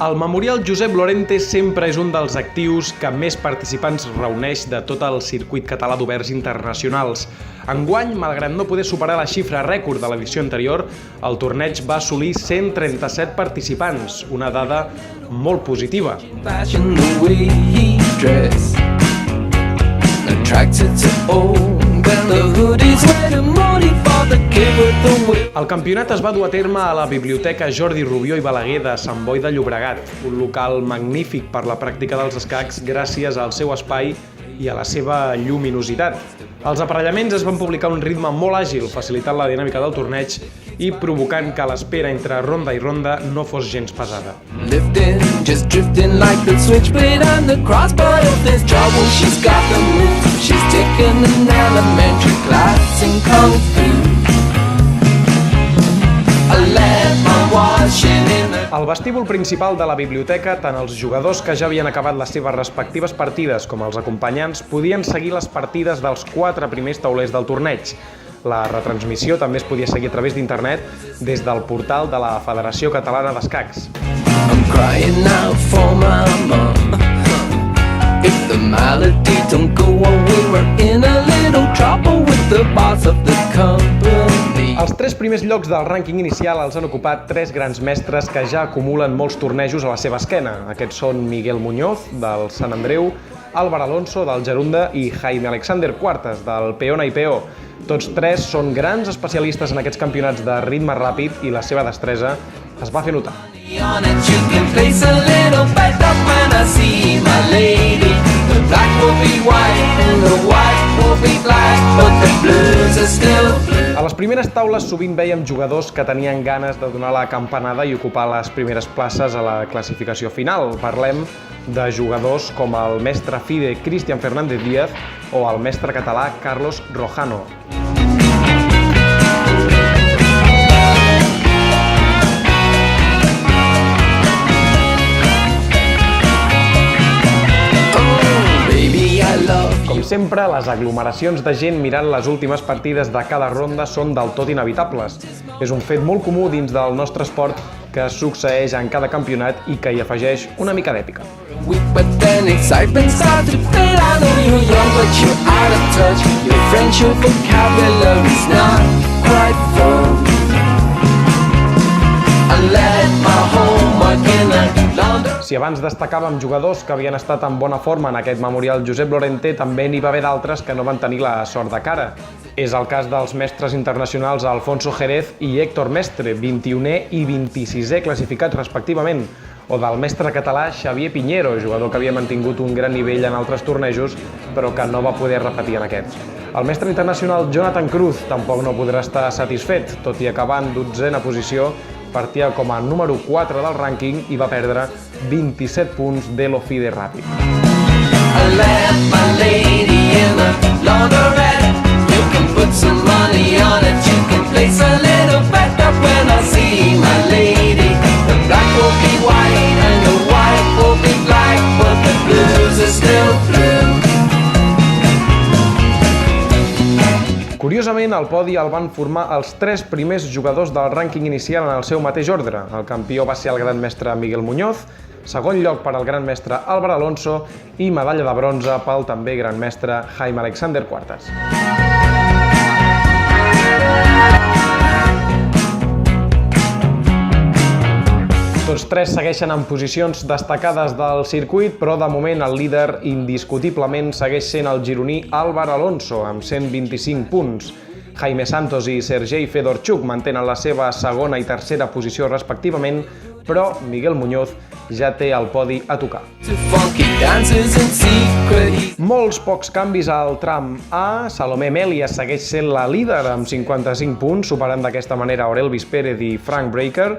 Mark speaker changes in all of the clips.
Speaker 1: El Memorial Josep Lorente sempre és un dels actius que més participants reuneix de tot el circuit català d'oberts internacionals. Enguany, malgrat no poder superar la xifra rècord de l'edició anterior, el torneig va assolir 137 participants, una dada molt positiva. El campionat es va dur a terme a la Biblioteca Jordi Rubió i Balaguer de Sant Boi de Llobregat, un local magnífic per la pràctica dels escacs gràcies al seu espai i a la seva lluminositat. Els aparellaments es van publicar a un ritme molt àgil, facilitant la dinàmica del torneig i provocant que l'espera entre ronda i ronda no fos gens pesada. Al vestíbul principal de la biblioteca, tant els jugadors que ja havien acabat les seves respectives partides com els acompanyants podien seguir les partides dels 4 primers taulers del torneig. La retransmissió també es podia seguir a través d'internet des del portal de la Federació Catalana d'Escacs. Els 3 primers llocs del rànquing inicial els han ocupat 3 grans mestres que ja acumulen molts tornejos a la seva esquena. Aquests són Miguel Muñoz, del Sant Andreu, Álvar Alonso, del Gerunda, i Jaime Alexander Cuartas, del Peona i Peó. Tots 3 són grans especialistes en aquests campionats de ritme ràpid i la seva destresa es va fer notar. A les primeres taules sovint vèiem jugadors que tenien ganes de donar la campanada i ocupar les primeres places a la classificació final. Parlem de jugadors com el mestre FIDE Cristian Fernández Díaz o el mestre català Carlos Rojano. Com sempre, les aglomeracions de gent mirant les últimes partides de cada ronda són del tot inevitables. És un fet molt comú dins del nostre esport que succeeix en cada campionat i que hi afegeix una mica d'èpica. Si abans destacàvem jugadors que havien estat en bona forma en aquest Memorial Josep Lorente, també n'hi va haver d'altres que no van tenir la sort de cara. És el cas dels mestres internacionals Alfonso Jerez i Héctor Mestre, 21è i 26è classificats respectivament, o del mestre català Xavier Piñero, jugador que havia mantingut un gran nivell en altres tornejos, però que no va poder repetir en aquests. El mestre internacional Jonathan Cruz tampoc no podrà estar satisfet, tot i acabar en 12a posició, partia com a número 4 del rànquing i va perdre 27 punts d'Elo FIDE ràpid. Curiosament, el podi el van formar els 3 primers jugadors del rànquing inicial en el seu mateix ordre. El campió va ser el gran mestre Miguel Muñoz, segon lloc per al gran mestre Álvar Alonso i medalla de bronze pel també gran mestre Jaime Alexander Cuartas. Tots 3 segueixen en posicions destacades del circuit, però de moment el líder indiscutiblement segueix sent el gironí Álvar Alonso, amb 125 punts. Jaime Santos i Sergei Fedorchuk mantenen la seva segona i tercera posició respectivament, però Miguel Muñoz ja té el podi a tocar. Molts pocs canvis al tram A. Salomé Melia segueix sent la líder amb 55 punts, superant d'aquesta manera Aurel Vispérez i Frank Breaker.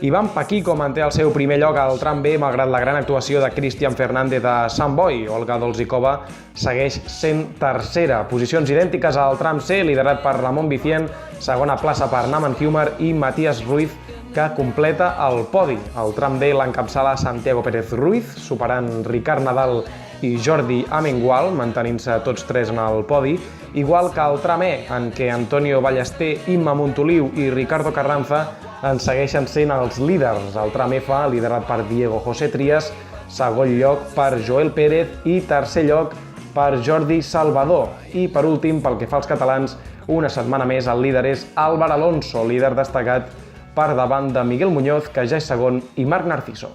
Speaker 1: Ivan Paquico manté el seu primer lloc al tram B, malgrat la gran actuació de Cristian Fernández de Sant Boi. Olga Dolzikova segueix sent tercera. Posicions idèntiques al tram C, liderat per Ramon Vicient, segona plaça per Naman Humer i Matías Ruiz, que completa el podi. El tram D l'encapçala Santiago Pérez Ruiz, superant Ricard Nadal i Jordi Amengual, mantenint-se tots 3 en el podi, igual que el tram E, en què Antonio Ballester, Imma Montoliu i Ricardo Carranza en segueixen sent els líders. El tram F, liderat per Diego José Trias, segon lloc per Joel Pérez i tercer lloc per Jordi Salvador. I per últim, pel que fa als catalans, una setmana més el líder és Álvaro Alonso, líder destacat per davant de Miguel Muñoz, que ja és segon, i Marc Narciso.